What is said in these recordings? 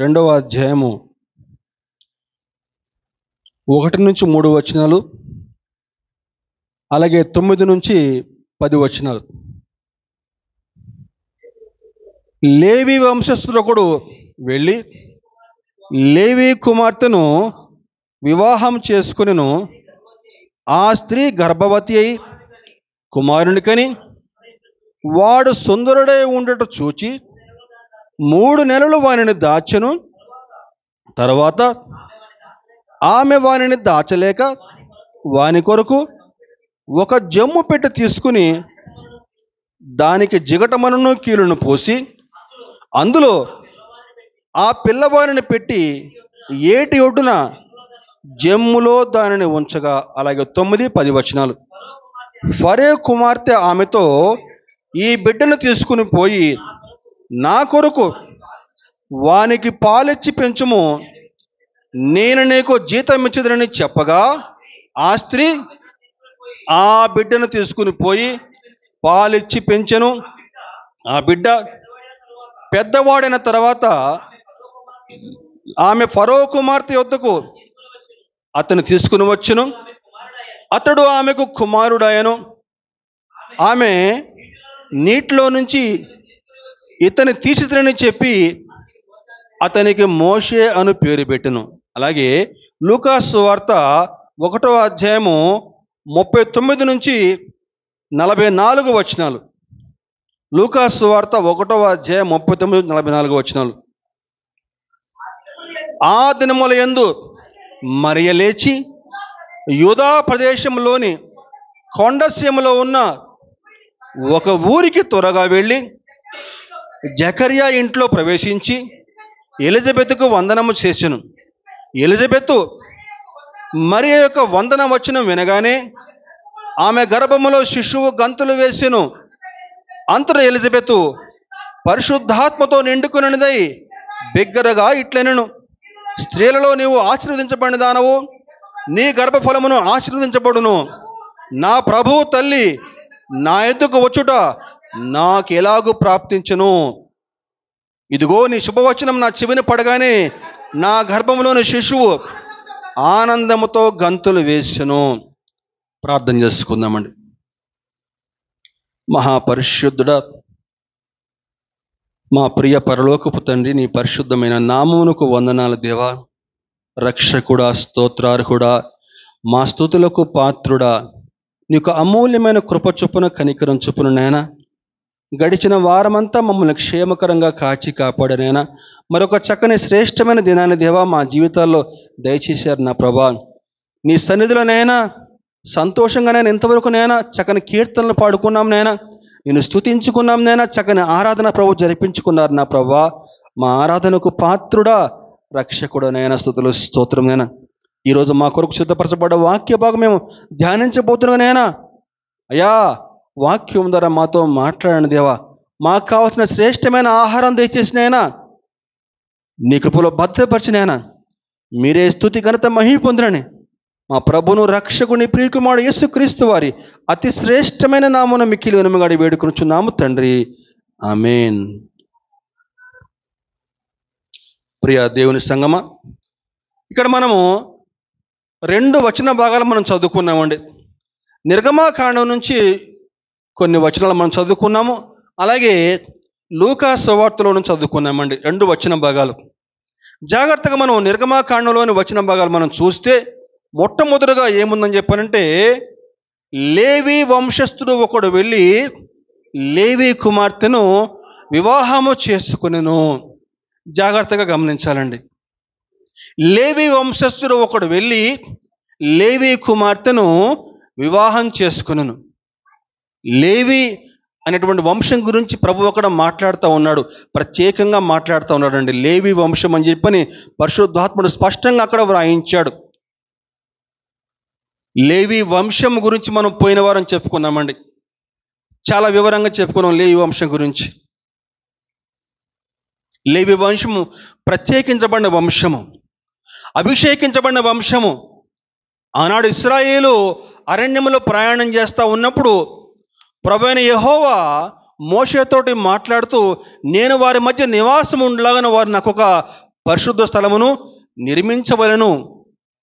రెండవ అధ్యాయము 1-3 వచనాలు, అలాగే 9-10 వచనాలు. లేవి వంశస్థుడు ఒకడు వెళ్ళి లేవి కుమార్తెను వివాహం చేసుకునెను. ఆ స్త్రీ గర్భవతి అయి కుమారునికని వాడు సుందరుడై ఉండట చూచి 3 నెలలు వానిని దాచెను. తర్వాత ఆమె వానిని దాచలేక వాని కొరకు ఒక జమ్ము పెట్టి తీసుకుని దానికి జిగటమనును కీలును పోసి అందులో ఆ పిల్లవారిని పెట్టి ఏటి ఒడ్డున జమ్ములో దానిని ఉంచగా. అలాగే 9-10 వచనాలు. ఫరే కుమార్తె ఆమెతో, ఈ బిడ్డను తీసుకుని పోయి నా కొరకు వానికి పాలిచ్చి పెంచుము, నేను నీకు జీతం ఇచ్చదనని చెప్పగా ఆ స్త్రీ ఆ బిడ్డను తీసుకుని పోయి పాలిచ్చి పెంచెను. ఆ బిడ్డ పెద్దవాడైన తర్వాత ఆమె ఫరో కుమార్తె యొద్దకు అతను తీసుకుని వచ్చును. అతడు ఆమెకు కుమారుడాయను. ఆమె నీటిలో నుంచి ఇతని తీసితనని చెప్పి అతనికి మోషే అను పేరు పెట్టెను. అలాగే లూకా సువార్త 1వ అధ్యాయము 39-44 వచనాలు. లూకా సువార్త 1వ అధ్యాయం 39-44 వచనాలు. ఆ దినముల యందు మరియ లేచి యూదా ప్రదేశంలోని కొండసీమలో ఉన్న ఒక ఊరికి త్వరగా వెళ్ళి జకర్యా ఇంట్లో ప్రవేశించి ఎలిజబెత్కు వందనము చేసెను. ఎలిజబెత్ మరియ యొక్క వందన వచనం వినగానే ఆమె గర్భములో శిశువు గంతులు వేసెను. అంతట ఎలిజబెత్ పరిశుద్ధాత్మతో నిండుకున్నదై బిగ్గరగా ఇట్లనెను, స్త్రీలలో నీవు ఆశీర్వదించబడిన దానవు, నీ గర్భఫలమును ఆశీర్వదించబడును. నా ప్రభువు తల్లి నా ఎద్దుకు వచ్చుట నాకెలాగూ ప్రాప్తించును. ఇదిగో నీ శుభవచనం నా చెవిని పడగానే నా గర్భంలోని శిశువు ఆనందముతో గంతులు వేసెను. ప్రార్థన చేసుకుందామండి. మహాపరిశుద్ధుడా, మా ప్రియ పరలోకపు తండ్రి, నీ పరిశుద్ధమైన నామమునకు వందనాలు దేవా. రక్షకుడా, స్తోత్రార్హుడా, మా స్తుతులకు పాత్రుడా, నీకు అమూల్యమైన కృప చొప్పున కనికరం చొప్పున నాయన గడిచిన వారమంతా మమ్మల్ని క్షేమకరంగా కాచి కాపాడనైనా మరొక చక్కని శ్రేష్టమైన దినాన్ని దేవా మా జీవితాల్లో దయచేశారు నా ప్రభా. నీ సన్నిధిలోనైనా సంతోషంగా నేను ఇంతవరకు నైనా చక్కని కీర్తనలు పాడుకున్నాం నైనా, నేను స్తుతించుకున్నాం నైనా, చక్కని ఆరాధన ప్రభు జరిపించుకున్నారు నా ప్రభా. మా ఆరాధనకు పాత్రుడా, రక్షకుడనైనా స్తుతులు స్తోత్రం నైనా. ఈరోజు మా కొరకు సిద్ధపరచబడ్డ వాక్య భాగం మేము ధ్యానించబోతున్నానైనా అయ్యా, వాక్యం ద్వారా మాతో మాట్లాడండి దేవా. మాకు కావాల్సిన శ్రేష్టమైన ఆహారం దయచేసినైనా నీ కృపలో భద్రపరిచినైనా మీరే స్తుతి ఘనత మహిమ పొందినని మా ప్రభును రక్షకుని ప్రియకుమారుడు యేసుక్రీస్తు వారి అతి శ్రేష్టమైన నామమున మిక్కిలి వినయముగా వేడుకొనుచున్నాము తండ్రి, ఆమేన్. ప్రియ దేవుని సంగమా, ఇక్కడ మనము 2 వచన భాగాలు మనం చదువుకున్నామండి. నిర్గమాకాండం నుంచి కొన్ని వచనాలు మనం చదువుకున్నాము, అలాగే లూకా సువార్తలో నుంచి చదువుకున్నామండి 2 వచన భాగాలు. జాగ్రత్తగా మనం నిర్గమాకాండంలోని వచన భాగాలు మనం చూస్తే మొట్టమొదటిగా ఏముందని చెప్పానంటే, లేవి వంశస్థుడు ఒకడు వెళ్ళి లేవి కుమార్తెను వివాహము చేసుకునెను. జాగ్రత్తగా గమనించాలండి. లేవి వంశస్థుడు ఒకడు వెళ్ళి లేవి కుమార్తెను వివాహం చేసుకునెను. లేవి అనేటువంటి వంశం గురించి ప్రభు అక్కడ మాట్లాడుతూ ఉన్నాడు, ప్రత్యేకంగా మాట్లాడుతూ ఉన్నాడు అండి. లేవి వంశం అని చెప్పని పరిశుద్ధాత్ముడు స్పష్టంగా అక్కడ వ్రాయించాడు. లేవి వంశం గురించి మనం పోయిన వారం చెప్పుకున్నామండి, చాలా వివరంగా చెప్పుకున్నాం లేవి వంశం గురించి. లేవి వంశము ప్రత్యేకించబడిన వంశము, అభిషేకించబడిన వంశము. ఆనాడు ఇశ్రాయేలు అరణ్యములో ప్రయాణం చేస్తూ ఉన్నప్పుడు ప్రభువైన యెహోవా మోషేతోటి మాట్లాడుతూ, నేను వారి మధ్య నివాసం ఉండలాగా వారు నాకు ఒక పరిశుద్ధ స్థలమును నిర్మించవలెను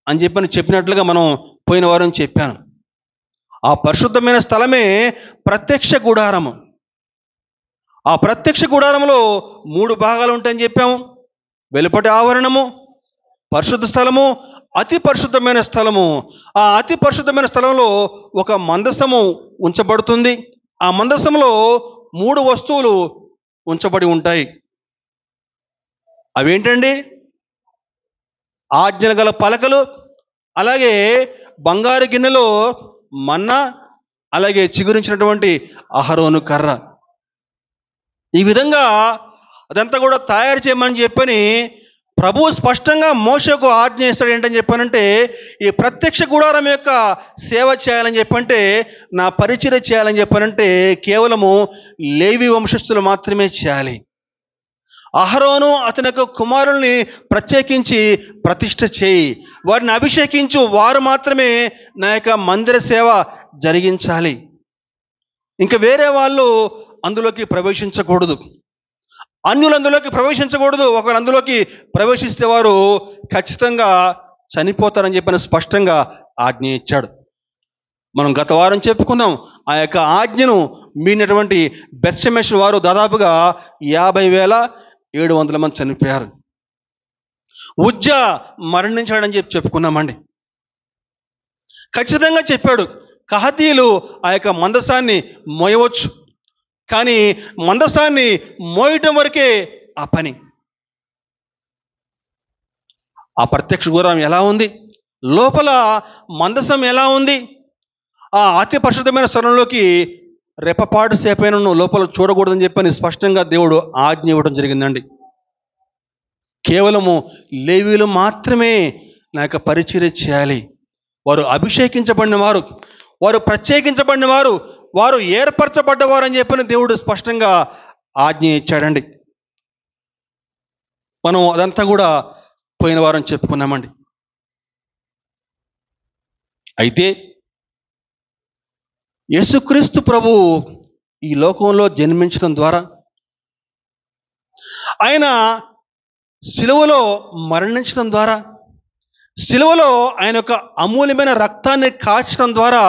అని చెప్పినట్లుగా మనం పోయిన వారం చెప్పాను. ఆ పరిశుద్ధమైన స్థలమే ప్రత్యక్ష గుడారము. ఆ ప్రత్యక్ష గుడారంలో 3 భాగాలు ఉంటాయని చెప్పాము. వెలుపటి ఆవరణము, పరిశుద్ధ స్థలము, అతి పరిశుద్ధమైన స్థలము. ఆ అతి పరిశుద్ధమైన స్థలంలో ఒక మందసము ఉంచబడుతుంది. ఆ మందసంలో 3 వస్తువులు ఉంచబడి ఉంటాయి. అవేంటండి? ఆజ్ఞలు గల పలకలు, అలాగే బంగారు గిన్నెలో మన్నా, అలాగే చిగురించినటువంటి అహరోను కర్ర. ఈ విధంగా అదంతా కూడా తయారు చేయమని చెప్పని ప్రభువు స్పష్టంగా మోషేకు ఆజ్ఞ ఇస్తాడు. ఏంటని చెప్పానంటే, ఈ ప్రత్యక్ష గుడారం యొక్క సేవ చేయాలని చెప్పంటే, నా పరిచర్య చేయాలని చెప్పానంటే కేవలము లేవి వంశస్థులు మాత్రమే చేయాలి. అహరోను అతని యొక్క కుమారుల్ని ప్రత్యేకించి ప్రతిష్ఠ చేయి, వారిని అభిషేకించు, వారు మాత్రమే నా యొక్క మందిర సేవ జరిగించాలి. ఇంకా వేరే వాళ్ళు అందులోకి ప్రవేశించకూడదు. అన్యులు అందులోకి ప్రవేశించకూడదు. ఒకరు అందులోకి ప్రవేశిస్తే వారు ఖచ్చితంగా చనిపోతారని చెప్పిన స్పష్టంగా ఆజ్ఞ ఇచ్చాడు. మనం గత వారం చెప్పుకున్నాం. ఆ యొక్క ఆజ్ఞను మీరినటువంటి బెత్షెమెషు వారు దాదాపుగా 50,700 మంది చనిపోయారు. ఉజ్జా మరణించాడని చెప్పుకున్నామండి. ఖచ్చితంగా చెప్పాడు, కహాతీయులు ఆ యొక్క మందసాన్ని మోయవచ్చు, కానీ మందసాన్ని మోయటం వరకే ఆ పని. ఆ ప్రత్యక్ష గుడారం ఎలా ఉంది, లోపల మందసం ఎలా ఉంది, ఆ అతి పరిశుద్ధమైన స్థలంలోకి రెప్పపాటు సేపైన నువ్వు లోపల చూడకూడదని చెప్పని స్పష్టంగా దేవుడు ఆజ్ఞ ఇవ్వడం జరిగిందండి. కేవలము లేవీయులు మాత్రమే నా యొక్క పరిచర్య చేయాలి. వారు అభిషేకించబడిన వారు, వారు ప్రత్యేకించబడిన వారు, వారు ఏర్పరచబడ్డవారు అని చెప్పిన దేవుడు స్పష్టంగా ఆజ్ఞ ఇచ్చాడండి. మనం అదంతా కూడా పోయిన వారం చెప్పుకున్నామండి. అయితే యేసుక్రీస్తు ప్రభువు ఈ లోకంలో జన్మించడం ద్వారా, ఆయన సిలువలో మరణించడం ద్వారా, సిలువలో ఆయన యొక్క అమూల్యమైన రక్తాన్ని కాచడం ద్వారా,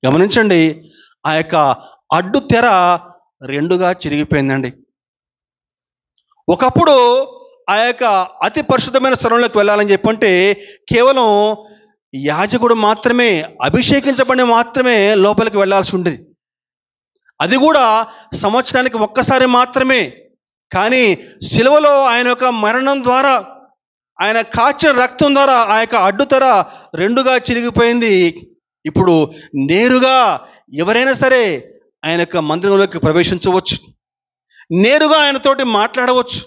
గమనించండి, ఆ యొక్క అడ్డు తెర 2గా చిరిగిపోయిందండి. ఒకప్పుడు ఆ యొక్క అతి పరిశుద్ధమైన స్థలంలోకి వెళ్ళాలని చెప్పంటే కేవలం యాజకుడు మాత్రమే, అభిషేకించబడిన మాత్రమే లోపలికి వెళ్ళాల్సి ఉండేది. అది కూడా సంవత్సరానికి ఒక్కసారి మాత్రమే. కానీ సిలువలో ఆయన యొక్క మరణం ద్వారా, ఆయన కాచిన రక్తం ద్వారా ఆ యొక్క అడ్డుతెర 2గా చిరిగిపోయింది. ఇప్పుడు నేరుగా ఎవరైనా సరే ఆయన యొక్క మందిరంలోకి ప్రవేశించవచ్చు, నేరుగా ఆయనతోటి మాట్లాడవచ్చు,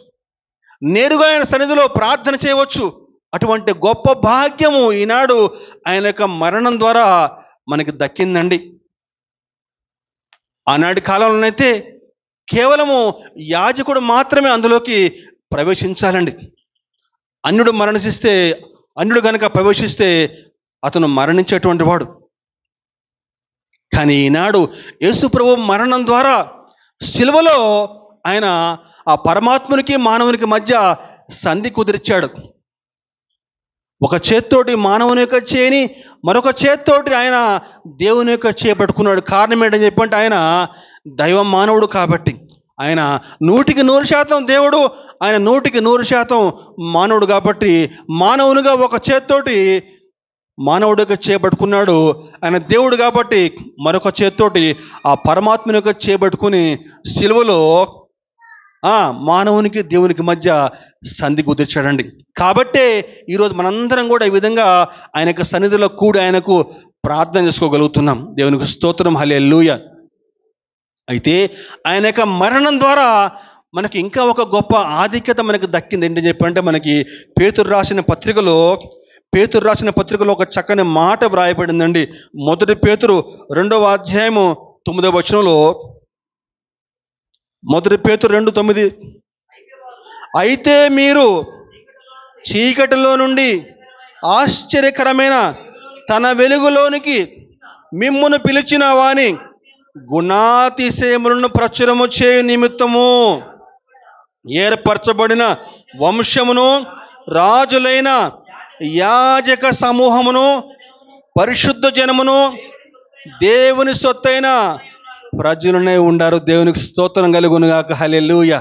నేరుగా ఆయన సన్నిధిలో ప్రార్థన చేయవచ్చు. అటువంటి గొప్ప భాగ్యము ఈనాడు ఆయన యొక్క మరణం ద్వారా మనకి దక్కిందండి. ఆనాటి కాలంలోనైతే కేవలము యాజకుడు మాత్రమే అందులోకి ప్రవేశించాలండి. అన్యుడు గనక ప్రవేశిస్తే అతను మరణించేటువంటి వాడు. కానీ ఈనాడు యేసు ప్రభువు మరణం ద్వారా సిలువలో ఆయన ఆ పరమాత్మునికి మానవునికి మధ్య సంధి కుదిర్చాడు. ఒక చేత్తోటి మానవుని యొక్క చేయని, మరొక చేత్తోటి ఆయన దేవుని యొక్క చేపట్టుకున్నాడు. కారణం ఏంటని చెప్పంటే ఆయన దైవ మానవుడు కాబట్టి. ఆయన 100% దేవుడు, ఆయన 100% మానవుడు కాబట్టి మానవునిగా ఒక చేత్తోటి మానవుడి యొక్క చేపట్టుకున్నాడు. ఆయన దేవుడు కాబట్టి మరొక చేత్తోటి ఆ పరమాత్మని యొక్క చేపట్టుకుని సిలువలో మానవునికి దేవునికి మధ్య సంధి కుదిర్చాడండి. కాబట్టే ఈరోజు మనందరం కూడా ఈ విధంగా ఆయన యొక్క సన్నిధిలో కూడి ఆయనకు ప్రార్థన చేసుకోగలుగుతున్నాం. దేవునికి స్తోత్రం, హల్లెలూయా. అయితే ఆయన యొక్క మరణం ద్వారా మనకి ఇంకా ఒక గొప్ప ఆధిక్యత మనకు దక్కింది. ఏంటని చెప్పంటే మనకి పేతురు రాసిన పత్రికలో ఒక చక్కని మాట వ్రాయబడిందండి. 1 పేతురు 2వ అధ్యాయము 9వ వచనంలో, 1 పేతురు 2:9, అయితే మీరు చీకటిలో నుండి ఆశ్చర్యకరమైన తన వెలుగులోనికి మిమ్మును పిలిచిన వాని గుణాతిశయములను ప్రచురము చేయు నిమిత్తము ఏర్పరచబడిన వంశమును, రాజులైన యాజక సమూహమును, పరిశుద్ధ జనమును, దేవుని సొత్తైన ప్రజలనే ఉండారు. దేవునికి స్తోత్రం కలుగునుగాక. హల్లెలూయా.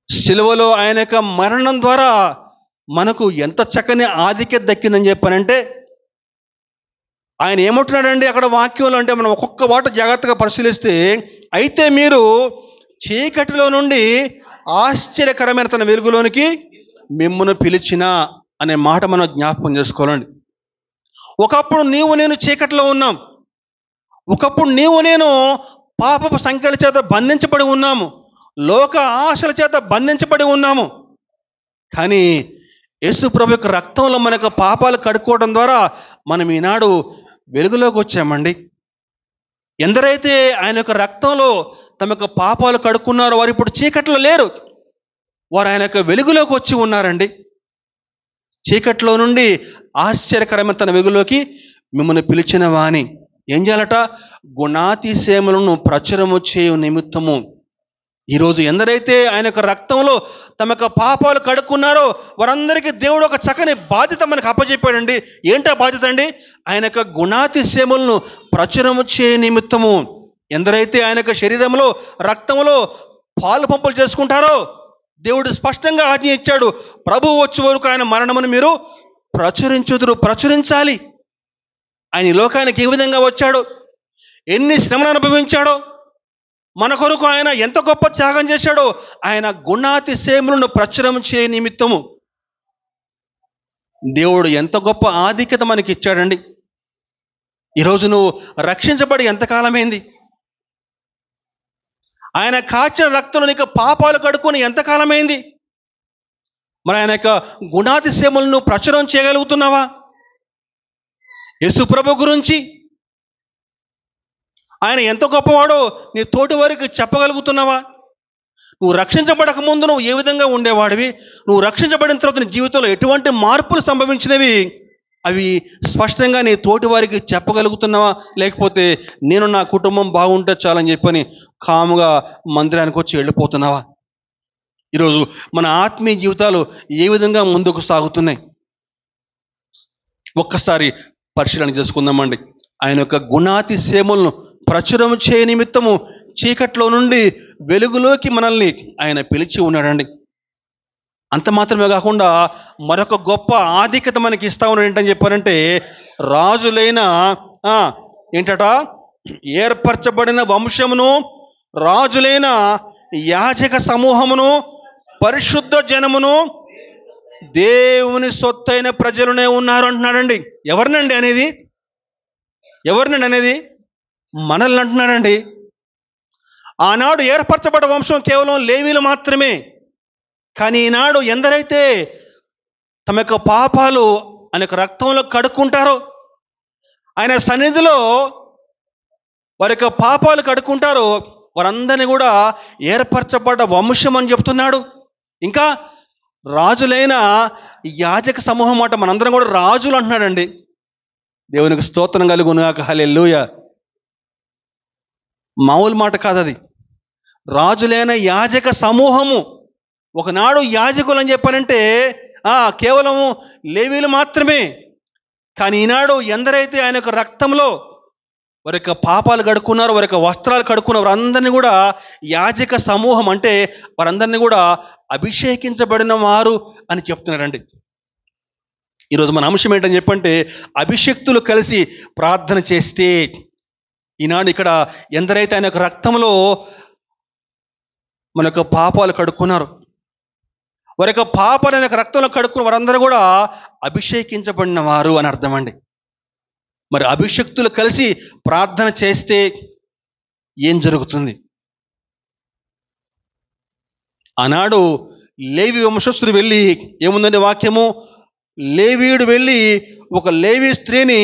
సిలువలో ఆయన యొక్క మరణం ద్వారా మనకు ఎంత చక్కని ఆధిక్యత దక్కిందని చెప్పానంటే, ఆయన ఏమంటున్నాడండి అక్కడ వాక్యంలో, అంటే మనం ఒక్కొక్క వాట జాగ్రత్తగా పరిశీలిస్తే, అయితే మీరు చీకటిలో నుండి ఆశ్చర్యకరమైన తన వెలుగులోనికి మిమ్మును పిలిచిన అనే మాట మనం జ్ఞాపకం చేసుకోవాలండి. ఒకప్పుడు నీవు నేను చీకటిలో ఉన్నాం. ఒకప్పుడు నీవు నేను పాపపు సంఖ్యల చేత బంధించబడి ఉన్నాము, లోక ఆశల చేత బంధించబడి ఉన్నాము. కానీ యేసు ప్రభు యొక్క రక్తంలో మన యొక్క పాపాలు కడుక్కోవడం ద్వారా మనం ఈనాడు వెలుగులోకి వచ్చామండి. ఎందరైతే ఆయన యొక్క రక్తంలో తమ యొక్క పాపాలు కడుక్కున్నారో వారు ఇప్పుడు చీకట్లో లేరు, వారు ఆయన యొక్క వెలుగులోకి వచ్చి ఉన్నారండి. చీకట్లో నుండి ఆశ్చర్యకరమైన తన వెలుగులోకి మిమ్మల్ని పిలిచిన వాని ఏం చేయాలట? గుణాతిశయములను ప్రచురము చేయు నిమిత్తము. ఈరోజు ఎందరైతే ఆయన యొక్క రక్తంలో తమ యొక్క పాపాలు కడుక్కున్నారో వారందరికీ దేవుడు ఒక చక్కని బాధ్యత మనకు అప్పచెప్పాడండి. ఏంటా బాధ్యత అండి? ఆయన యొక్క గుణాతిశయములను ప్రచురము చేయు నిమిత్తము. ఎందరైతే ఆయన యొక్క శరీరంలో, రక్తంలో పాలు పంపులు చేసుకుంటారో దేవుడు స్పష్టంగా ఆజ్ఞ ఇచ్చాడు, ప్రభువు వచ్చే వరకు ఆయన మరణమును మీరు ప్రచురించాలి. ఆయన ఈ లోకానికి ఏ విధంగా వచ్చాడో, ఎన్ని శ్రమను అనుభవించాడో, మన కొరకు ఆయన ఎంత గొప్ప త్యాగం చేశాడో, ఆయన గుణాతిశయములను ప్రచురం చేయ నిమిత్తము దేవుడు ఎంత గొప్ప ఆధిక్యత మనకి ఇచ్చాడండి. ఈరోజు నువ్వు రక్షించబడి ఎంతకాలమైంది? ఆయన కాచిన రక్తంలో నీకు పాపాలు కడుక్కొని ఎంతకాలమైంది? మరి ఆయన యొక్క గుణాతిశయములను ప్రచురం చేయగలుగుతున్నావా? యేసు ప్రభు గురించి ఆయన ఎంత గొప్పవాడో నీ తోటి వారికి చెప్పగలుగుతున్నావా? నువ్వు రక్షించబడక ముందు నువ్వు ఏ విధంగా ఉండేవాడివి, నువ్వు రక్షించబడిన తర్వాత నీ జీవితంలో ఎటువంటి మార్పులు సంభవించినవి, అవి స్పష్టంగా నీ తోటి వారికి చెప్పగలుగుతున్నావా? లేకపోతే నేను నా కుటుంబం బాగుంటే చాలని చెప్పని కాముగా మందిరానికి వచ్చి వెళ్ళిపోతున్నావా? ఈరోజు మన ఆత్మీయ జీవితాలు ఏ విధంగా ముందుకు సాగుతున్నాయి? ఒక్కసారి పరిశీలన చేసుకుందామండి. ఆయన యొక్క గుణాతిశయములను ప్రచురం చేయ నిమిత్తము చీకట్లో నుండి వెలుగులోకి మనల్ని ఆయన పిలిచి ఉన్నాడండి. అంత మాత్రమే కాకుండా మరొక గొప్ప ఆధిక్యత మనకి ఇస్తా ఉన్నాడు. ఏంటని చెప్పారంటే, రాజులైన ఏంటట? ఏర్పరచబడిన వంశమును, రాజులైన యాజక సమూహమును, పరిశుద్ధ జనమును, దేవుని సొత్తైన ప్రజలునే ఉన్నారు అంటున్నాడండి. ఎవరినండి అనేది? మనల్ని అంటున్నాడండి. ఆనాడు ఏర్పరచబడ్డ వంశం కేవలం లేవీలు మాత్రమే. కానీ ఈనాడు ఎందరైతే తమ యొక్క పాపాలు ఆయన యొక్క రక్తంలో కడుక్కుంటారో, ఆయన సన్నిధిలో వారి యొక్క పాపాలు కడుక్కుంటారో వారందరినీ కూడా ఏర్పరచబడ్డ వంశం అని చెప్తున్నాడు. ఇంకా రాజులైన యాజక సమూహం మాట మనందరం కూడా రాజులు అంటున్నాడండి. దేవునికి స్తోత్రం కలుగునుగాక. హల్లెలూయా. మామూలు మాట కాదు అది. రాజులైన యాజక సమూహము. ఒకనాడు యాజకులు అని చెప్పారంటే కేవలము లేవీలు మాత్రమే. కానీ ఈనాడు ఎందరైతే ఆయన యొక్క రక్తంలో వారి యొక్క పాపాలు కడుక్కున్నారో, వారి యొక్క వస్త్రాలు కడుక్కున్న వారందరినీ కూడా యాజక సమూహం అంటే వారందరినీ కూడా అభిషేకించబడిన వారు అని చెప్తున్నారండి. ఈరోజు మన అంశం ఏంటని చెప్పంటే, అభిషక్తులు కలిసి ప్రార్థన చేస్తే. ఈనాడు ఇక్కడ ఎందరైతే ఆయన యొక్క రక్తంలో మన యొక్క పాపాలు కడుక్కున్నారు, వారి యొక్క పాపాలు ఆయన యొక్క రక్తంలో కడుక్కున్న వారందరూ కూడా అభిషేకించబడిన వారు అని అర్థం అండి. మరి అభిషక్తులు కలిసి ప్రార్థన చేస్తే ఏం జరుగుతుంది? ఆనాడు లేవి వంశస్థుడు వెళ్ళి, ఏముందండి వాక్యము, లేవీయుడు వెళ్ళి ఒక లేవీ స్త్రీని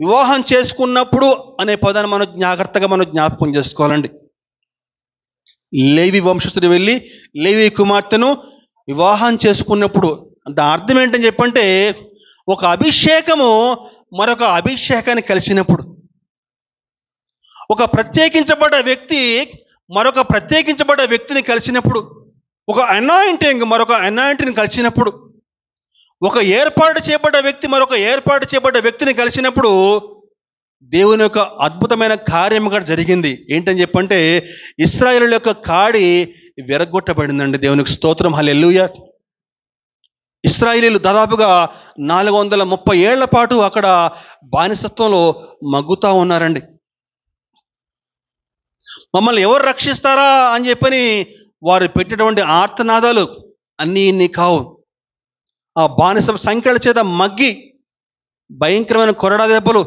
వివాహం చేసుకున్నప్పుడు అనే పదాన్ని మనం జాగ్రత్తగా జ్ఞాపకం చేసుకోవాలండి. లేవి వంశస్థుడు వెళ్ళి లేవి కుమార్తెను వివాహం చేసుకున్నప్పుడు దాని అర్థం ఏంటని చెప్పంటే, ఒక అభిషేకము మరొక అభిషేకాన్ని కలిసినప్పుడు, ఒక ప్రత్యేకించబడ్డ వ్యక్తి మరొక ప్రత్యేకించబడ్డ వ్యక్తిని కలిసినప్పుడు, ఒక అనాయింటింగ్ మరొక అనాయింటిని కలిసినప్పుడు, ఒక ఏర్పాటు చేయబడ్డ వ్యక్తి మరొక ఏర్పాటు చేయబడ్డ వ్యక్తిని కలిసినప్పుడు దేవుని యొక్క అద్భుతమైన కార్యం ఇక్కడ జరిగింది. ఏంటని చెప్పంటే ఇశ్రాయేలు యొక్క కాడి విరగొట్టబడిందండి. దేవునికి స్తోత్రం, హల్లెలూయా. ఇశ్రాయేలీలు దాదాపుగా 430 ఏళ్ల పాటు అక్కడ బానిసత్వంలో మగ్గుతా ఉన్నారండి. మమ్మల్ని ఎవరు రక్షిస్తారా అని చెప్పని వారు పెట్టినటువంటి ఆర్తనాదాలు అన్నీ ఇన్ని కావు. ఆ బానిస సంఖ్యల చేత మగ్గి భయంకరమైన కొరడా దెబ్బలు,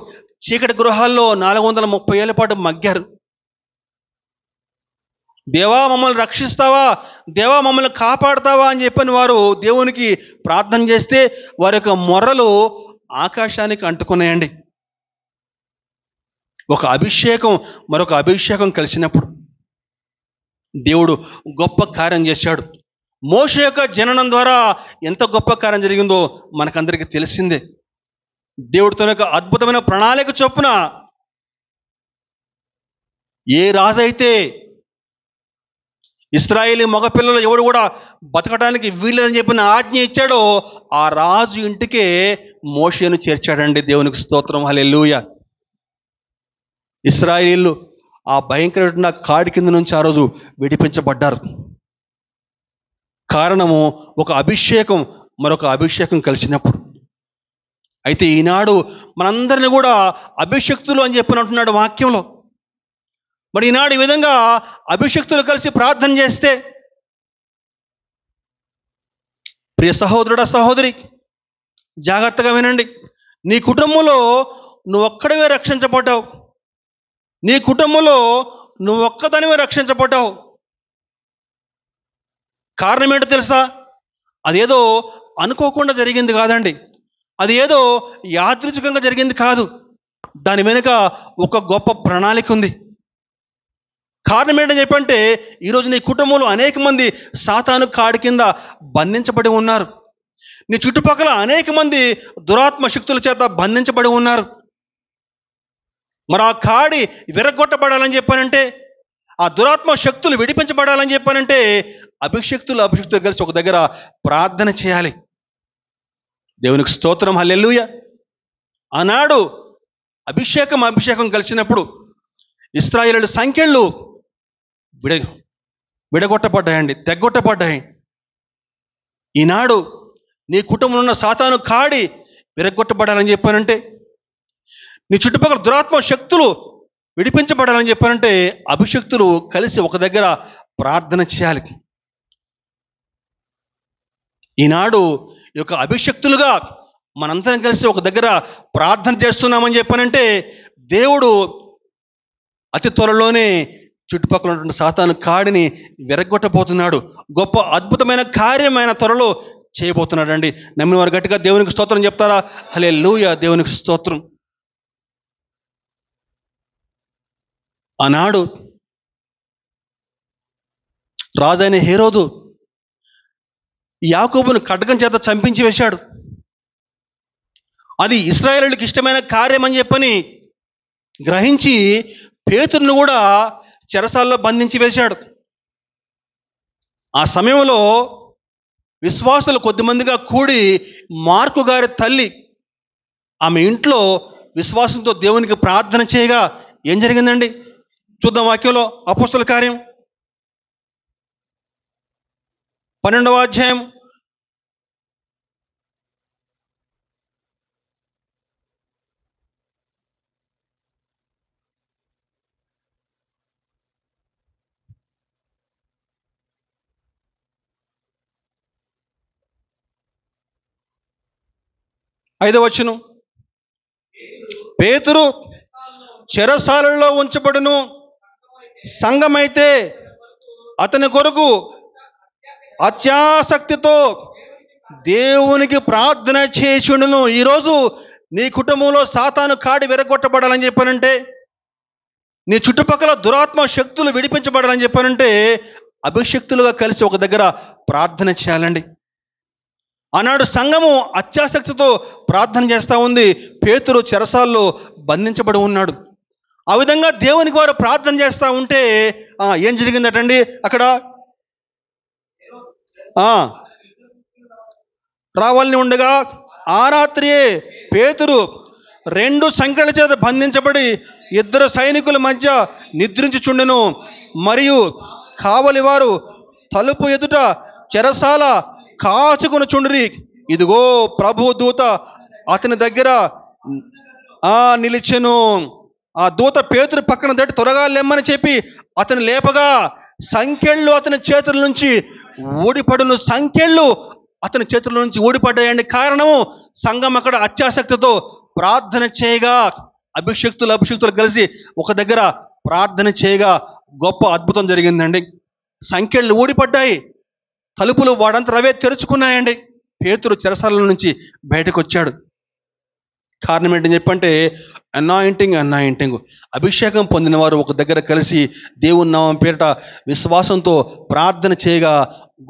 చీకటి గృహాల్లో 430 ఏళ్ల పాటు మగ్గారు. దేవా మమ్మల్ని రక్షిస్తావా, దేవా మమ్మల్ని కాపాడుతావా అని చెప్పని వారు దేవునికి ప్రార్థన చేస్తే వారి యొక్క మొర్రలు ఆకాశానికి అంటుకున్నాయండి. ఒక అభిషేకం మరొక అభిషేకం కలిసినప్పుడు దేవుడు గొప్ప కార్యం చేశాడు. మోషే యొక్క జననం ద్వారా ఎంత గొప్ప కార్యం జరిగిందో మనకందరికీ తెలిసిందే. దేవుడు తన యొక్క అద్భుతమైన ప్రణాళిక చొప్పున ఏ రాజు అయితే ఇశ్రాయేలీ మగపిల్లలు ఎవడు కూడా బతకడానికి వీలేదని చెప్పిన ఆజ్ఞ ఇచ్చాడో ఆ రాజు ఇంటికే మోషేను చేర్చాడండి. దేవునికి స్తోత్రం, హల్లెలూయా. ఇశ్రాయేలీలు ఆ భయంకరమైన కాడి కింద నుంచి ఆ రోజు విడిపించబడ్డారు. కారణము ఒక అభిషేకం మరొక అభిషేకం కలిసినప్పుడు. అయితే ఈనాడు మనందరినీ కూడా అభిషక్తులు అని చెప్పి అంటున్నాడు వాక్యంలో. మరి ఈనాడు ఈ విధంగా అభిషక్తులు కలిసి ప్రార్థన చేస్తే, ప్రియ సహోదరుడా సహోదరి జాగ్రత్తగా వినండి. నీ కుటుంబంలో నువ్వు ఒక్కడివే రక్షించబడ్డావు. నీ కుటుంబంలో నువ్వు ఒక్కదానివే రక్షించబడ్డావు. కారణం ఏంటో తెలుసా? అదేదో అనుకోకుండా జరిగింది కాదండి. అది ఏదో యాదృచ్ఛికంగా జరిగింది కాదు. దాని వెనుక ఒక గొప్ప ప్రణాళిక ఉంది. కారణం ఏంటని చెప్పంటే ఈరోజు నీ కుటుంబంలో అనేక మంది సాతాను కాడి కింద బంధించబడి ఉన్నారు. నీ చుట్టుపక్కల అనేక మంది దురాత్మ శక్తుల చేత బంధించబడి ఉన్నారు. మరి ఆ కాడి విరగొట్టబడాలని చెప్పానంటే, ఆ దురాత్మ శక్తులు విడిపించబడాలని చెప్పానంటే అభిషక్తులు కలిసి ఒక దగ్గర ప్రార్థన చేయాలి. దేవునికి స్తోత్రం, హల్లెలూయా. ఆనాడు అభిషేకం కలిసినప్పుడు ఇశ్రాయేలు సంఖ్యలు విడగొట్టబడ్డాయండి, తెగ్గొట్టబడ్డాయి. ఈనాడు నీ కుటుంబంలో ఉన్న సాతాను కాడి విరగొట్టబడాలని చెప్పానంటే, నీ చుట్టుపక్కల దురాత్మ శక్తులు విడిపించబడాలని చెప్పానంటే అభిషక్తులు కలిసి ఒక దగ్గర ప్రార్థన చేయాలి. ఈనాడు ఈ యొక్క అభిషక్తులుగా మనందరం కలిసి ఒక దగ్గర ప్రార్థన చేస్తున్నామని చెప్పానంటే దేవుడు అతి త్వరలోనే చుట్టుపక్కల ఉన్నటువంటి సాతాను కాడిని విరగొట్టబోతున్నాడు. గొప్ప అద్భుతమైన కార్యమైన త్వరలో చేయబోతున్నాడు అండి. నమ్మిన వారు గట్టిగా దేవునికి స్తోత్రం చెప్తారా? హల్లెలూయా, దేవునికి స్తోత్రం. ఆనాడు రాజైన హేరోదు యాకోబును ఖడ్గం చేత చంపించి వేశాడు. అది ఇశ్రాయేలుకి ఇష్టమైన కార్యం అని చెప్పని గ్రహించి పేతురును కూడా చెరసాల్లో బంధించి వేశాడు. ఆ సమయంలో విశ్వాసులు కొద్దిమందిగా కూడి మార్కు గారి తల్లి ఆమె ఇంట్లో విశ్వాసంతో దేవునికి ప్రార్థన చేయగా ఏం జరిగిందండి చూద్దాం. వాక్యంలో అపోస్తల కార్యం 12వ అధ్యాయం 5వ వచనం. పేతురు చెరసాలలో ఉంచబడును, సంఘమైతే అతని కొరకు అత్యాసక్తితో దేవునికి ప్రార్థన చేసుడును. ఈరోజు నీ కుటుంబంలో సాతాను కాడి విరగొట్టబడాలని చెప్పానంటే, నీ చుట్టుపక్కల దురాత్మ శక్తులు విడిపించబడాలని చెప్పానంటే అభిషక్తులుగా కలిసి ఒక దగ్గర ప్రార్థన చేయాలండి. ఆనాడు సంఘము అత్యాసక్తితో ప్రార్థన చేస్తూ ఉంది. పేతురు చెరసాల్లో బంధించబడి ఉన్నాడు. ఆ విధంగా దేవునికి వారు ప్రార్థన చేస్తూ ఉంటే ఏం జరిగిందటండి? అక్కడ ఆ, రావాలని ఉండగా ఆ రాత్రియే పేతురు 2 సంకెళ్ళ చేత బంధించబడి ఇద్దరు సైనికుల మధ్య నిద్రించుచుండెను. మరియు కావలి వారు తలుపు ఎదుట చెరసాల కాచుకుని చుండిరి. ఇదిగో ప్రభు దూత అతని దగ్గర నిలిచెను. ఆ దూత పేతురు పక్కన దట్టి త్వరగా లెమ్మని చెప్పి అతని లేపగా సంకెళ్ళు అతని చేతుల నుంచి ఊడిపడును. సంకెళ్ళు అతని చేతుల నుంచి ఊడిపడ్డాయండి. కారణము, సంఘం అక్కడ అత్యాసక్తితో ప్రార్థన చేయగా, అభిషక్తులు కలిసి ఒక దగ్గర ప్రార్థన చేయగా గొప్ప అద్భుతం జరిగిందండి. సంకెళ్ళు ఊడిపడ్డాయి, తలుపులు వాడంతా అవే తెరుచుకున్నాయండి. పేతురు చెరసాల నుంచి బయటకు వచ్చాడు. కారణం ఏంటని చెప్పంటే అనాయింటింగ్. అభిషేకం పొందిన వారు ఒక దగ్గర కలిసి దేవుని నామం పేరిట విశ్వాసంతో ప్రార్థన చేయగా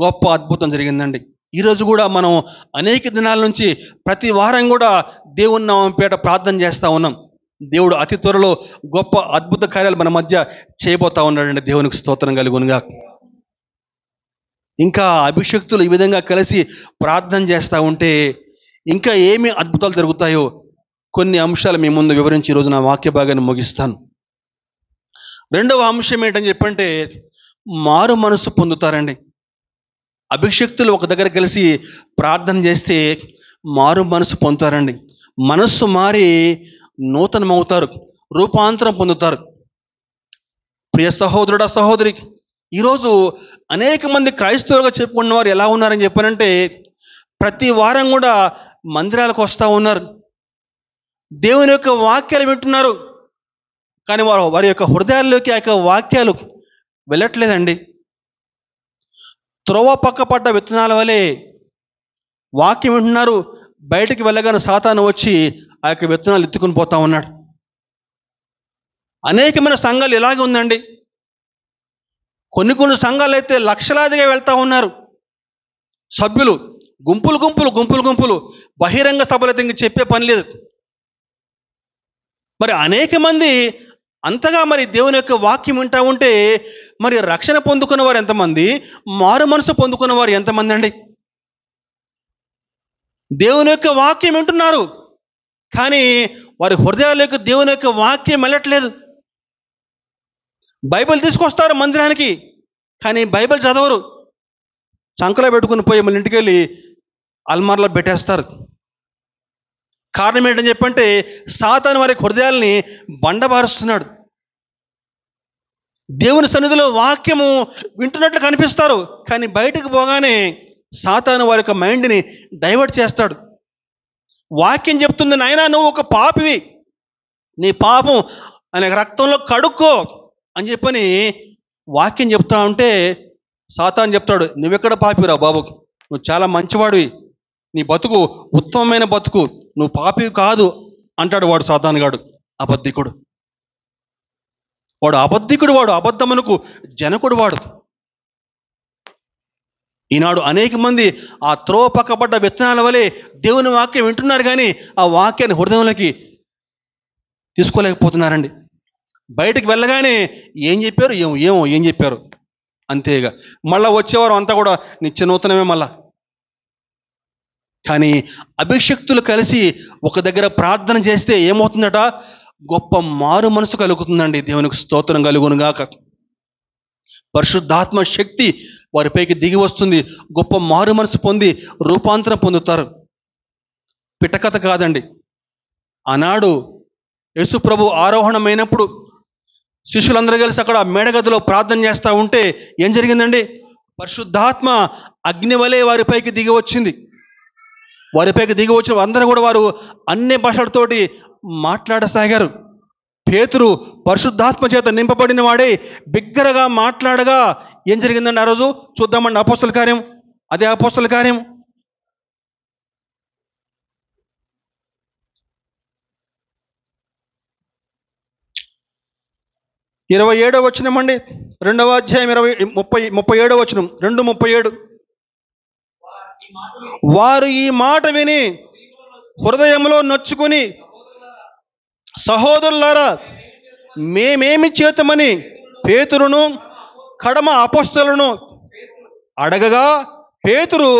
గొప్ప అద్భుతం జరిగిందండి. ఈరోజు కూడా మనం అనేక దినాల నుంచి ప్రతి వారం కూడా దేవుని నామం పేరిట ప్రార్థన చేస్తూ ఉన్నాం. దేవుడు అతి త్వరలో గొప్ప అద్భుత కార్యాలు మన మధ్య చేయబోతా ఉన్నాడండి. దేవునికి స్తోత్రం కలుగునుగా. ఇంకా అభిషక్తులు ఈ విధంగా కలిసి ప్రార్థన చేస్తూ ఉంటే ఇంకా ఏమి అద్భుతాలు జరుగుతాయో కొన్ని అంశాలు మీ ముందు వివరించి ఈరోజు నా వాక్య భాగాన్ని ముగిస్తాను. రెండవ అంశం ఏంటని చెప్పంటే మారు మనసు పొందుతారండి. అభిషక్తులు ఒక దగ్గర కలిసి ప్రార్థన చేస్తే మారు మనసు పొందుతారండి. మనస్సు మారి నూతనమవుతారు, రూపాంతరం పొందుతారు. ప్రియ సహోదరుడా, సహోదరి, ఈరోజు అనేక మంది క్రైస్తవులుగా చెప్పుకున్న వారు ఎలా ఉన్నారని చెప్పానంటే ప్రతి వారం కూడా మందిరాలకు వస్తూ ఉన్నారు, దేవుని యొక్క వాక్యాలు వింటున్నారు, కానీ వారి యొక్క హృదయాల్లోకి ఆ యొక్క వాక్యాలు వెళ్ళట్లేదండి. త్రోవ పక్క పడ్డ విత్తనాల వలె వాక్యం వింటున్నారు, బయటికి వెళ్ళగానే సాతాను వచ్చి ఆ యొక్క విత్తనాలు ఎత్తుకుని పోతా ఉన్నాడు. అనేకమైన సంఘాలు ఇలాగే ఉందండి. కొన్ని సంఘాలు అయితే లక్షలాదిగా వెళ్తూ ఉన్నారు. సభ్యులు గుంపులు బహిరంగ సభలు ఇంక చెప్పే పని లేదు. మరి అనేక మంది అంతగా మరి దేవుని యొక్క వాక్యం వింటూ ఉంటే మరి రక్షణ పొందుకున్న వారు ఎంతమంది, మారు మనసు పొందుకున్న వారు ఎంతమంది అండి? దేవుని యొక్క వాక్యం వింటున్నారు, కానీ వారి హృదయాలకు దేవుని యొక్క వాక్యం వెళ్ళట్లేదు. బైబిల్ తీసుకొస్తారు మందిరానికి, కానీ బైబిల్ చదవరు. చంకలో పెట్టుకుని పోయి మళ్ళీ ఇంటికి వెళ్ళి అల్మార్లో పెట్టేస్తారు. కారణం ఏంటని చెప్పంటే సాతాను వారి హృదయాల్ని బండబారుస్తున్నాడు. దేవుని సన్నిధిలో వాక్యము వింటున్నట్లు కనిపిస్తారు, కానీ బయటకు పోగానే సాతాను వారి యొక్క మైండ్ని డైవర్ట్ చేస్తాడు. వాక్యం చెప్తుంది, నాయనా నువ్వు ఒక పాపివి, నీ పాపం అనే రక్తంలో కడుక్కో అని చెప్పని వాక్యం చెప్తా ఉంటే సాతాను చెప్తాడు, నువ్వెక్కడ పాపిరా బాబు, నువ్వు చాలా మంచివాడివి, నీ బతుకు ఉత్తమమైన బతుకు, నువ్వు పాపివి కాదు అంటాడు వాడు. సాతానుగాడు అబద్ధికుడు, వాడు అబద్ధమునకు జనకుడు వాడు. ఈనాడు అనేక మంది ఆ త్రోవ పక్కబడ్డ విత్తనాల వలె దేవుని వాక్యం వింటున్నారు, కానీ ఆ వాక్యాన్ని హృదయంలోకి తీసుకోలేకపోతున్నారండి. బయటకు వెళ్ళగానే ఏం చెప్పారు, ఏం చెప్పారు అంతేగా. మళ్ళా వచ్చేవారు అంతా కూడా నిత్య నూతనమే మళ్ళా. కానీ అభిషక్తులు కలిసి ఒక దగ్గర ప్రార్థన చేస్తే ఏమవుతుందట, గొప్ప మారు మనసు కలుగుతుందండి. దేవునికి స్తోత్రం కలుగునుగాక. పరిశుద్ధాత్మ శక్తి వారిపైకి దిగి వస్తుంది, గొప్ప మారు మనసు పొంది రూపాంతరం పొందుతారు. పిటకథ కాదండి. ఆనాడు యేసు ప్రభు ఆరోహణమైనప్పుడు శిష్యులందరూ కలిసి అక్కడ మేడగదిలో ప్రార్థన చేస్తూ ఉంటే ఏం జరిగిందండి, పరిశుద్ధాత్మ అగ్ని వలె వారిపైకి దిగి వచ్చింది. వారిపైకి దిగి వచ్చిన అందరూ కూడా వారు అన్ని భాషలతోటి మాట్లాడసాగారు. పేతురు పరిశుద్ధాత్మ చేత నింపబడిన వాడే బిగ్గరగా మాట్లాడగా ఏం జరిగిందండి ఆ రోజు చూద్దామండి. అపోస్తల కార్యం, అదే అపోస్తల కార్యం 27వ వచనం అండి, 2వ అధ్యాయం 37వ వచనం, 2:37. వారు ఈ మాట విని హృదయంలో నొచ్చుకుని, సహోదరులారా మేమేమి చేతమని పేతురును కడమ అపోస్తలును అడగగా పేతురు,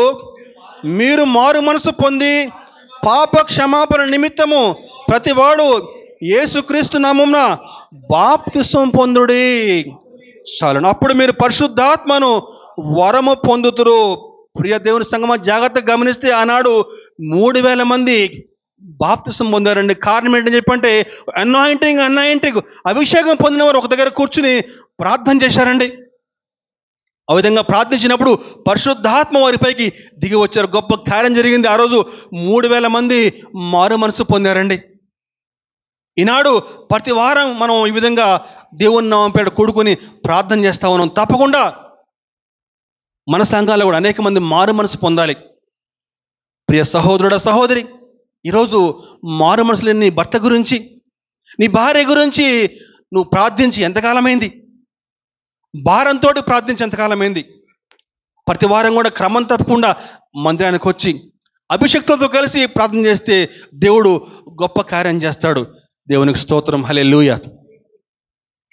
మీరు మారు మనసు పొంది పాప క్షమాపణ నిమిత్తము ప్రతివాడు యేసుక్రీస్తు నామమున బాప్తిసం పొందుడి చాలు, అప్పుడు మీరు పరిశుద్ధాత్మను వరము పొందుతురు. ప్రియ దేవుని సంగమా, జాగ్రత్తగా గమనిస్తే ఆనాడు 3,000 మంది బాప్తిసం పొందారండి. కారణం ఏంటని చెప్పంటే అనాయింటింగ్ అభిషేకం పొందిన వారు ఒక దగ్గర కూర్చుని ప్రార్థన చేశారండి. ఆ విధంగా ప్రార్థించినప్పుడు పరిశుద్ధాత్మ వారిపైకి దిగి వచ్చారు. గొప్ప కార్యం జరిగింది. ఆ రోజు 3,000 మంది మారు మనసు పొందారండి. ఈనాడు ప్రతి వారం మనం ఈ విధంగా దేవుని నామం పేట కూడుకొని ప్రార్థన చేస్తా ఉన్నాం. తప్పకుండా మన సంఘాల్లో కూడా అనేక మంది మారు మనసు పొందాలి. ప్రియ సహోదరుడ, సహోదరి, ఈరోజు మారు మనసు లేని నీ భర్త గురించి, నీ భార్య గురించి నువ్వు ప్రార్థించి ఎంతకాలమైంది? భారంతో ప్రార్థించి ఎంతకాలమైంది? ప్రతి వారం కూడా క్రమం తప్పకుండా మందిరానికి వచ్చి అభిషక్తులతో కలిసి ప్రార్థన చేస్తే దేవుడు గొప్ప కార్యం చేస్తాడు. దేవునికి స్తోత్రం, హల్లెలూయా.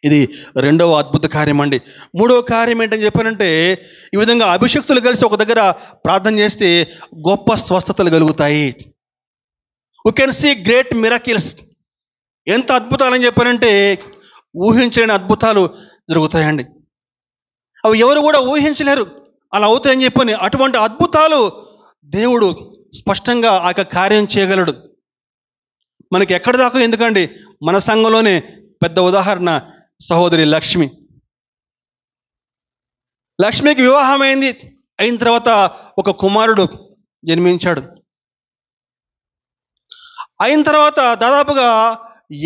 ఇది రెండవ అద్భుత కార్యం అండి. మూడవ కార్యం ఏంటని చెప్పానంటే, ఈ విధంగా అభిషక్తులు కలిసి ఒక దగ్గర ప్రార్థన చేస్తే గొప్ప స్వస్థతలు కలుగుతాయి. You can see great miracles. ఎంత అద్భుతాలని చెప్పానంటే ఊహించలేని అద్భుతాలు జరుగుతాయండి. అవి ఎవరు కూడా ఊహించలేరు అలా అవుతాయని చెప్పని. అటువంటి అద్భుతాలు దేవుడు స్పష్టంగా ఆ కార్యం చేయగలడు. మనకి ఎక్కడి దాకా ఎందుకండి, మన సంఘంలోనే పెద్ద ఉదాహరణ సహోదరి లక్ష్మి. లక్ష్మికి వివాహం అయింది. అయిన తర్వాత ఒక కుమారుడు జన్మించాడు. అయిన తర్వాత దాదాపుగా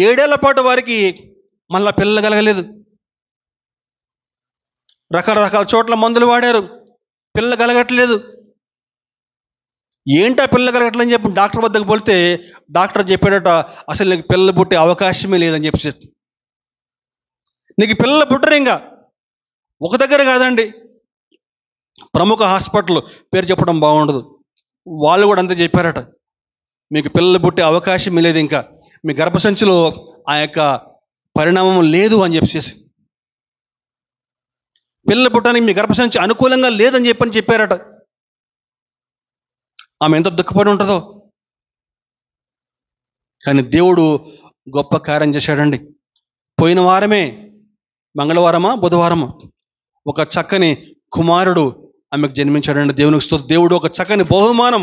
7 ఏళ్ల పాటు వారికి మళ్ళా పిల్లలు కలగలేదు. రకరకాల చోట్ల మందులు వాడారు, పిల్లలు కలగట్లేదు. ఏంటా పిల్లలు కలగట్లేదని చెప్పి డాక్టర్ వద్దకు పోతే డాక్టర్ చెప్పాడట, అసలు నీకు పిల్లలు పుట్టే అవకాశమే లేదని చెప్పి. నీకు పిల్లలు పుట్టరు. ఇంకా ఒక దగ్గర కాదండి, ప్రముఖ హాస్పిటల్ పేరు చెప్పడం బాగుండదు, వాళ్ళు కూడా అంతే చెప్పారట, మీకు పిల్లలు పుట్టే అవకాశం లేదు, ఇంకా మీ గర్భసంచిలో ఆ యొక్క పరిణామం లేదు అని చెప్పేసి, పిల్లలు పుట్టడానికి మీ గర్భసంచి అనుకూలంగా లేదని చెప్పారట. ఆమె ఎంత దుఃఖపడి ఉంటుందో. కానీ దేవుడు గొప్ప కార్యం చేశాడండి. పోయిన వారమే, మంగళవారమా బుధవారమా, ఒక చక్కని కుమారుడు ఆమెకు జన్మించాడండి. దేవునికి స్తోత్రం. దేవుడు ఒక చక్కని బహుమానం,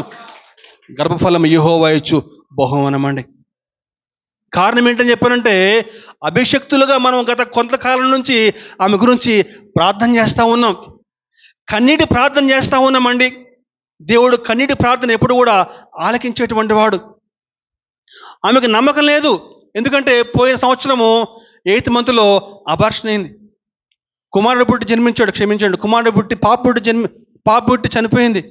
గర్భఫలం యెహోవా ఇచ్చు బహుమానం అండి. కారణం ఏంటని చెప్పానంటే, అభిషక్తులుగా మనం గత కొంతకాలం నుంచి ఆమె గురించి ప్రార్థన చేస్తూ ఉన్నాం, కన్నీటి ప్రార్థన చేస్తూ ఉన్నామండి. దేవుడు కన్నీటి ప్రార్థన ఎప్పుడు కూడా ఆలకించేటువంటి వాడు. ఆమెకు నమ్మకం లేదు, ఎందుకంటే పోయిన సంవత్సరము 8th మంత్లో అబార్షన్ అయింది. కుమారుడు పుట్టి జన్మించాడు, క్షమించండి, కుమారుడు పుట్టి పాప పుట్టి చనిపోయింది.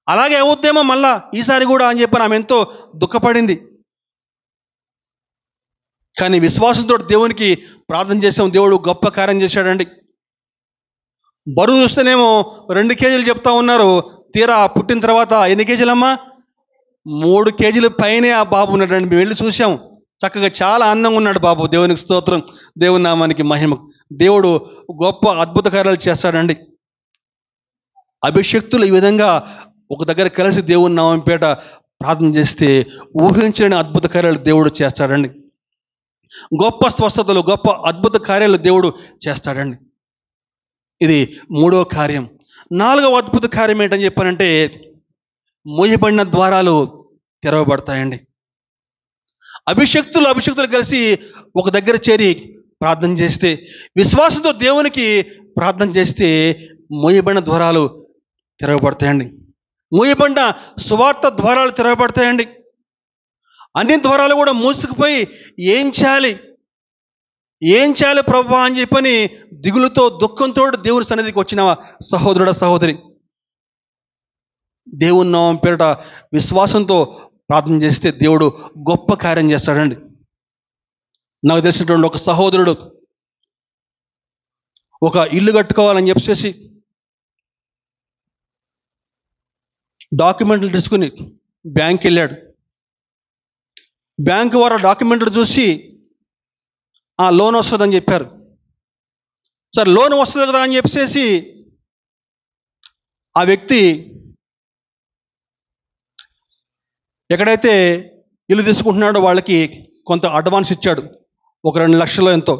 అలాగే అవుద్దేమో మళ్ళా ఈసారి కూడా అని చెప్పి ఆమె ఎంతో దుఃఖపడింది. కానీ విశ్వాసంతో దేవునికి ప్రార్థన చేసాం. దేవుడు గొప్ప కార్యం చేశాడండి. బరువు చూస్తేనేమో 2 కేజీలు చెప్తా ఉన్నారు. తీరా పుట్టిన తర్వాత ఎన్ని కేజీలమ్మా? 3 కేజీల పైనే ఆ బాబు ఉన్నాడండి. మేము వెళ్ళి చూసాం. చక్కగా చాలా అందంగా ఉన్నాడు బాబు. దేవునికి స్తోత్రం, దేవుని నామానికి మహిమ. దేవుడు గొప్ప అద్భుత కార్యాలు చేస్తాడండి. అభిషక్తులు ఈ విధంగా ఒక దగ్గర కలిసి దేవుని నామం పేట ప్రార్థన చేస్తే ఊహించని అద్భుత కార్యాలు దేవుడు చేస్తాడండి. గొప్ప స్వస్థతలు, గొప్ప అద్భుత కార్యాలు దేవుడు చేస్తాడండి. ఇది 3వ కార్యం. 4వ అద్భుత కార్యం ఏంటని చెప్పానంటే, మూయబడిన ద్వారాలు తెరవబడతాయండి. అభిషక్తులు కలిసి ఒక దగ్గర చేరి ప్రార్థన చేస్తే, విశ్వాసంతో దేవునికి ప్రార్థన చేస్తే మూయబడిన ద్వారాలు తెరవబడతాయండి. మూయబడిన సువార్త ద్వారాలు తెరవబడతాయండి. అన్ని ద్వారాలు కూడా మూసుకుపోయి ఏం చేయాలి ప్రభువా అని చెప్పని దిగులుతో, దుఃఖంతో దేవుని సన్నిధికి వచ్చిన సహోదరుడ, సహోదరి, దేవుని నామం పేరిట విశ్వాసంతో ప్రార్థన చేస్తే దేవుడు గొప్ప కార్యం చేస్తాడండి. నాకు తెలిసినటువంటి ఒక సహోదరుడు ఒక ఇల్లు కట్టుకోవాలని చెప్పేసి డాక్యుమెంట్లు తీసుకుని బ్యాంక్ వెళ్ళాడు. బ్యాంకు వారు డాక్యుమెంట్లు చూసి లోన్ వస్తుందని చెప్పారు. సరే లోన్ వస్తుంది కదా అని చెప్పేసి ఆ వ్యక్తి ఎక్కడైతే ఇల్లు తీసుకుంటున్నాడో వాళ్ళకి కొంత అడ్వాన్స్ ఇచ్చాడు, ఒక 2 లక్షలు ఎంతో.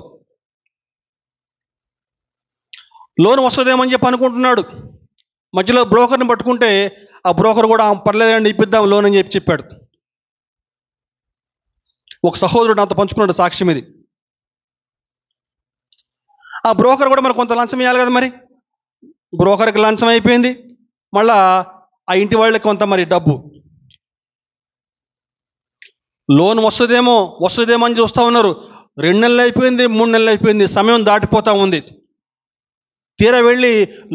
లోన్ వస్తుందేమని చెప్పి అనుకుంటున్నాడు. మధ్యలో బ్రోకర్ని పట్టుకుంటే ఆ బ్రోకర్ కూడా పర్లేదండి ఇప్పిద్దాం లోన్ అని చెప్పాడు. ఒక సహోదరుడు నాతో పంచుకున్నాడు సాక్ష్యం ఇది. ఆ బ్రోకర్ కూడా మరి కొంత లంచం ఇవ్వాలి కదా, మరి బ్రోకర్కి లంచం అయిపోయింది, మళ్ళా ఆ ఇంటి వాళ్ళకి కొంత మరి డబ్బు. లోన్ వస్తుందేమో అని చూస్తూ ఉన్నారు. 2 నెలలు అయిపోయింది, 3 నెలలు అయిపోయింది, సమయం దాటిపోతూ ఉంది. తీరా వెళ్ళి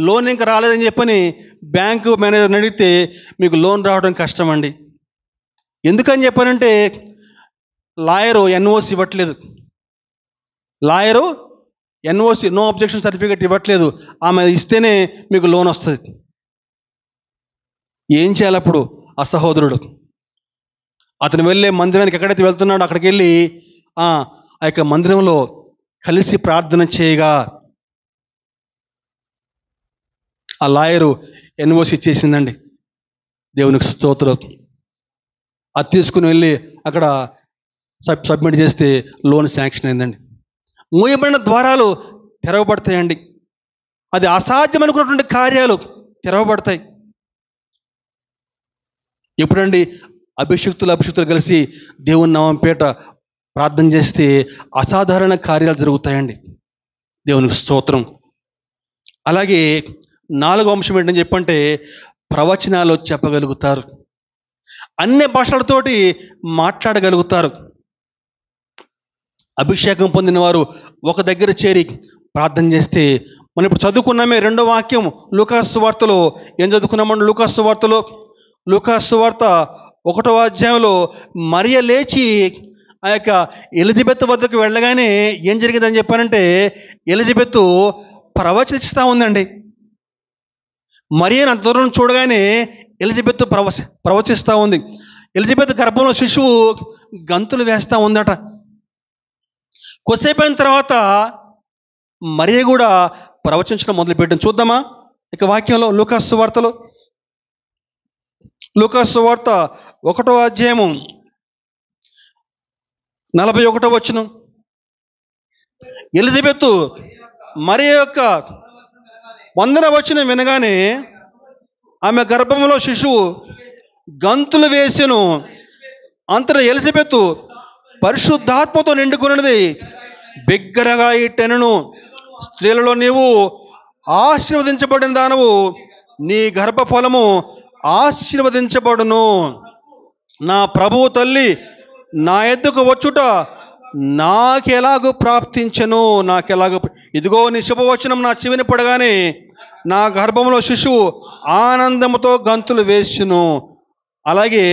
లోన్ ఇంకా రాలేదని చెప్పని బ్యాంకు మేనేజర్ని అడిగితే మీకు లోన్ రావడం కష్టం అండి. ఎందుకని చెప్పానంటే లాయరు ఎన్ఓసి ఇవ్వట్లేదు. Lawyer NOC, no objection certificate ఇవ్వట్లేదు. ఆమె ఇస్తేనే మీకు లోన్ వస్తుంది. ఏం చేయాలి అప్పుడు ఆ సహోదరుడు? అతను వెళ్ళే మందిరానికి ఎక్కడైతే వెళ్తున్నాడో అక్కడికి వెళ్ళి ఆ యొక్క మందిరంలో కలిసి ప్రార్థన చేయగా ఆ లాయరు ఎన్ఓసి ఇచ్చేసిందండి. దేవునికి స్తోత్రం. అది తీసుకుని వెళ్ళి అక్కడ సబ్మిట్ చేస్తే లోన్ శాంక్షన్ అయిందండి. మూయబడిన ద్వారాలు తెరవబడతాయండి. అది అసాధ్యం అనుకున్నటువంటి కార్యాలు తెరవబడతాయి. ఎప్పుడండి అభిషిక్తులు కలిసి దేవుని నామం పేట ప్రార్థన చేస్తే అసాధారణ కార్యాలు జరుగుతాయండి. దేవునికి స్తోత్రం. అలాగే 4వ అంశం ఏంటని చెప్పంటే ప్రవచనాలు చెప్పగలుగుతారు, అన్ని భాషలతోటి మాట్లాడగలుగుతారు. అభిషేకం పొందిన వారు ఒక దగ్గర చేరి ప్రార్థన చేస్తే, మనం ఇప్పుడు చదువుకున్నామే 2వ వాక్యం లూకాసు వార్తలో. ఏం చదువుకున్నామండి? లూకాసు వార్త 1వ అధ్యాయంలో మరియ లేచి ఆ యొక్క ఎలిజబెత్ వద్దకు వెళ్ళగానే ఏం జరిగిందని చెప్పానంటే ఎలిజబెత్ ప్రవచిస్తూ ఉందండి. మరియను అంత దూరం చూడగానే ఎలిజబెత్ ప్రవచిస్తూ ఉంది. ఎలిజబెత్ గర్భంలో శిశువు గంతులు వేస్తూ ఉందట. కొద్దిసేపు అయిన తర్వాత మరియ కూడా ప్రవచించడం మొదలుపెట్టింది. చూద్దామా ఇక వాక్యంలో లూకాసు వార్త 1వ అధ్యాయము 41వ వచనం. ఎలిజబెత్ మరియ యొక్క 100వ వచనం వినగానే ఆమె గర్భంలో శిశువు గంతులు వేసెను. అంతటా ఎలిజబెత్ పరిశుద్ధాత్మతో నిండుకున్నది బిగ్గరగా ఇట్టెనను, స్త్రీలలో నీవు ఆశీర్వదించబడిన దానవు, నీ గర్భఫలము ఆశీర్వదించబడును. నా ప్రభువు తల్లి నా ఎద్దుకు వచ్చుట నాకెలాగూ ప్రాప్తించను. ఇదిగో నీ శుభవచనం నా చెవిని పడగానే నా గర్భంలో శిశువు ఆనందముతో గంతులు వేసును. అలాగే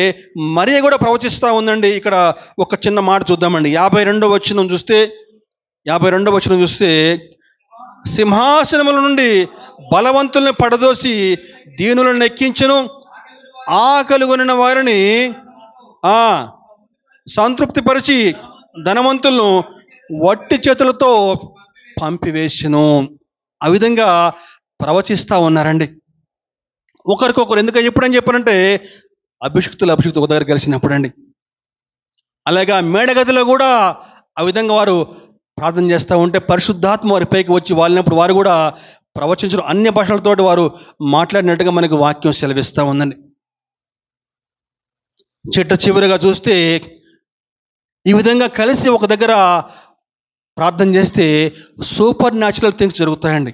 మరియ కూడా ప్రవచిస్తూ ఉందండి. ఇక్కడ ఒక చిన్న మాట చూద్దామండి. 52వ వచనం చూస్తే సింహాసనముల నుండి బలవంతుల్ని పడదోసి దీనులను ఎక్కించెను, ఆకలిగొనిన వారిని సంతృప్తిపరిచి ధనవంతులను వట్టి చేతులతో పంపివేసెను. ఆ విధంగా ప్రవచిస్తూ ఉన్నారండి ఒకరికొకరు. ఎందుకని ఎప్పుడని చెప్పారంటే అభిషిక్తులు ఒక దగ్గర కలిసినప్పుడు అండి. అలాగే మేడగదిలో కూడా ఆ విధంగా వారు ప్రార్థన చేస్తూ ఉంటే పరిశుద్ధాత్మ వారి పైకి వచ్చి వాలినప్పుడు వారు కూడా ప్రవచించడం, అన్య భాషలతోటి వారు మాట్లాడినట్టుగా మనకు వాక్యం సెలవిస్తూ ఉందండి. చిట్ట చివరిగా చూస్తే ఈ విధంగా కలిసి ఒక దగ్గర ప్రార్థన చేస్తే సూపర్ న్యాచురల్ థింగ్స్ జరుగుతాయండి.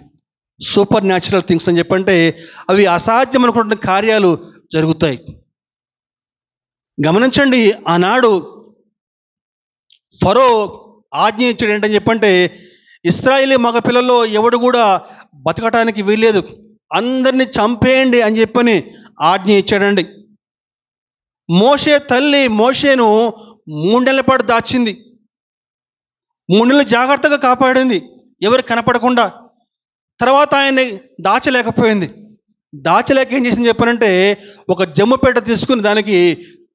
సూపర్ న్యాచురల్ థింగ్స్ అని చెప్పంటే అవి అసాధ్యం అనుకున్న కార్యాలు జరుగుతాయి. గమనించండి, ఆనాడు ఫరో ఆజ్ఞ ఇచ్చాడు ఏంటని చెప్పంటే ఇశ్రాయేలీ మగ పిల్లల్లో ఎవడు కూడా బతకటానికి వీల్లేదు, అందరినీ చంపేయండి అని చెప్పని ఆజ్ఞ ఇచ్చాడండి. మోషే తల్లి మోషేను 3 నెలల పాటు దాచింది. 3 నెలలు జాగ్రత్తగా కాపాడింది ఎవరు కనపడకుండా. తర్వాత ఆయన్ని దాచలేక ఏం చేసింది చెప్పానంటే ఒక జమ్ముపేట తీసుకుని దానికి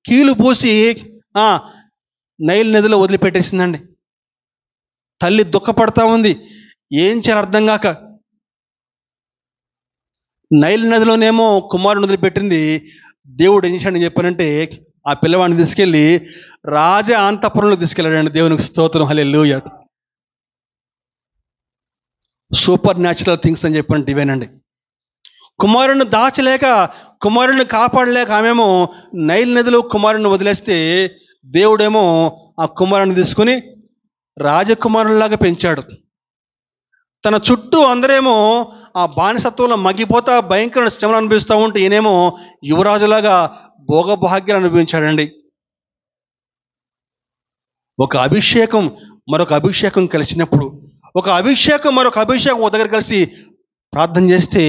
కీలు పూసి నైల్ నదిలో వదిలిపెట్టేసిందండి. తల్లి దుఃఖపడతా ఉంది, ఏం చేయాలి అర్థం కాక. నైల్ నదిలోనేమో కుమారుని వదిలిపెట్టింది. దేవుడు ఏం చేశాడని చెప్పానంటే ఆ పిల్లవాడిని తీసుకెళ్ళి రాజ అంతఃపురంలో తీసుకెళ్ళాడండి. దేవునికి స్తోత్రం, హల్లెలూయా. సూపర్ న్యాచురల్ థింగ్స్ అని చెప్పండి ఇవేనండి. కుమారుణ్ణి దాచలేక, కుమారుణ్ణి కాపాడలేక ఆమెమో నైల్ నదిలో కుమారుణ్ణి వదిలేస్తే దేవుడేమో ఆ కుమారుని తీసుకుని రాజకుమారునిలాగా పెంచాడు. తన చుట్టూ అందరేమో ఆ బానిసత్వంలో మగ్గిపోతా భయంకరమైన శ్రమలు అనుభవిస్తూ ఉంటే ఈయనేమో యువరాజులాగా భోగభాగ్యాలు అనుభవించాడండి. ఒక అభిషేకం మరొక అభిషేకం కలిసినప్పుడు, ఒక అభిషేకం మరొక అభిషేకం ఒక దగ్గర కలిసి ప్రార్థన చేస్తే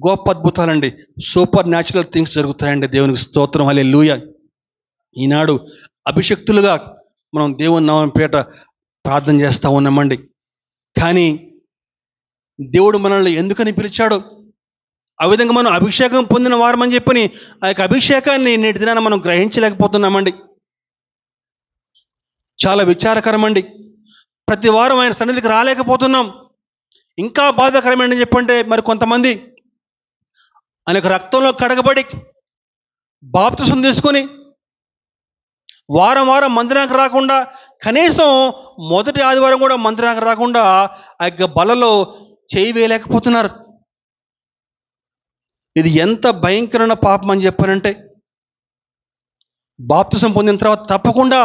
గొప్ప అద్భుతాలండి, సూపర్ న్యాచురల్ థింగ్స్ జరుగుతాయండి. దేవునికి స్తోత్రం, హల్లెలూయా. ఈనాడు అభిషక్తులుగా మనం దేవుని నామం పేట ప్రార్థన చేస్తూ ఉన్నామండి. కానీ దేవుడు మనల్ని ఎందుకని పిలిచాడు? ఆ విధంగా మనం అభిషేకం పొందిన వారమని చెప్పని ఆ యొక్క అభిషేకాన్ని నేటి దినాన మనం గ్రహించలేకపోతున్నామండి. చాలా విచారకరమండి. ప్రతి వారం ఆయన సన్నిధికి రాలేకపోతున్నాం. ఇంకా బాధాకరమైన చెప్పంటే మరి కొంతమంది ఆయన రక్తంలో కడగబడి బాప్తిసం తీసుకొని వారం వారం మందిరానికి రాకుండా, కనీసం మొదటి ఆదివారం కూడా మందిరానికి రాకుండా ఆ యొక్క బలలో చేయి వేయలేకపోతున్నారు. ఇది ఎంత భయంకరమైన పాపం అని చెప్పారంటే, బాప్తిసం పొందిన తర్వాత తప్పకుండా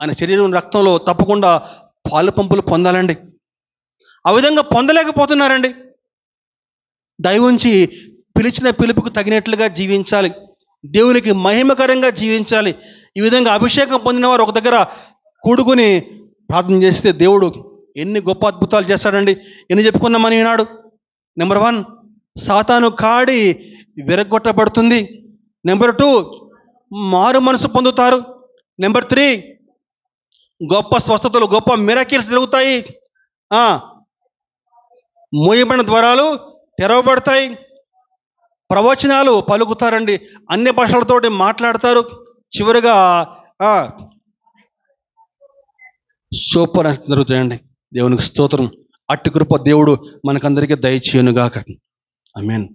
ఆయన శరీరం రక్తంలో తప్పకుండా పాలు పంపులు పొందాలండి. ఆ విధంగా పొందలేకపోతున్నారండి. దయవుంచి పిలిచిన పిలుపుకు తగినట్లుగా జీవించాలి, దేవునికి మహిమకరంగా జీవించాలి. ఈ విధంగా అభిషేకం పొందిన వారు ఒక దగ్గర కూడుకుని ప్రార్థన చేస్తే దేవుడు ఎన్ని గొప్ప అద్భుతాలు చేస్తాడండి. ఎన్ని చెప్పుకున్నాం మనం ఈనాడు? నెంబర్ 1, సాతాను కాడి విరగొట్టబడుతుంది. నెంబర్ 2, మారు మనసు పొందుతారు. నెంబర్ 3, గొప్ప స్వస్థతలు, గొప్ప మిరకిల్స్ జరుగుతాయి. మూయబడిన ద్వారాలు తెరవబడతాయి. ప్రవచనాలు పలుకుతారండి, అన్ని భాషలతోటి మాట్లాడతారు. చివరిగా సూపర్ జరుగుతాయండి. దేవునికి స్తోత్రం. అట్టి కృప దేవుడు మనకందరికీ దయచేయునుగాక. ఆమేన్.